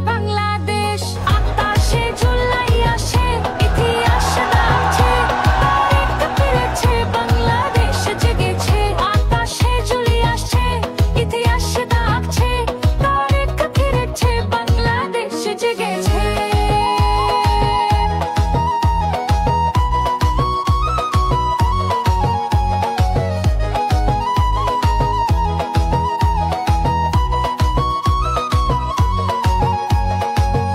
বাংলাদেশ। আকাশে ঝুলাই আসে, ইতিহাস ডাকছে, তারিখ ফিরেছে, বাংলাদেশ জেগেছে। আকাশে ঝুলি আসছে, ইতিহাস ডাকছে, তারিখ ফিরেছে, বাংলাদেশ জেগেছে।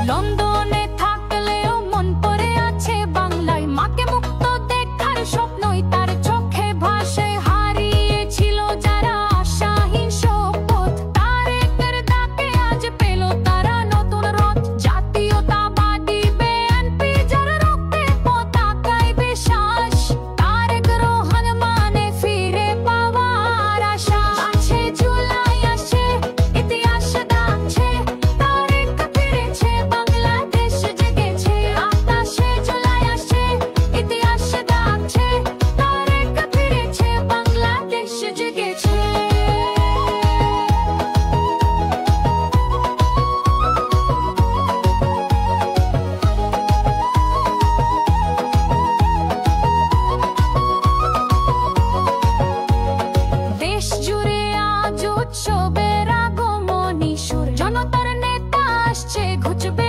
লন্ডনে থাকলেও মন পড়ে আছে বাংলায়, মাকে মুক্ত দেখার স্বপ্নই তার চোখে ভাসে। হারিয়েছিল যারা আশাহীন শপথ, তারেকের ডাকে আজ পেল তারা নতুন রথ। জাতীয়তাবাদী বিএনপি যার রক্তে পতাকায় বিশ্বাস, তারেক রহমান মানে ফিরে পাওয়ার আশা। আছে ঝুলাই আসে, ইতিহাস ডাকছে, তারিখ ফিরেছে, বাংলাদেশ জেগেছে। আকাশে ঝুলাই আসে, ইতিহাস ডাকছে, তারিখ ফিরেছে, বাংলাদেশ জেগেছে। দেশ জুড়ে আজ উৎসবের আগমনী সুর, জনতার নেতা আসছে, ঘুচবে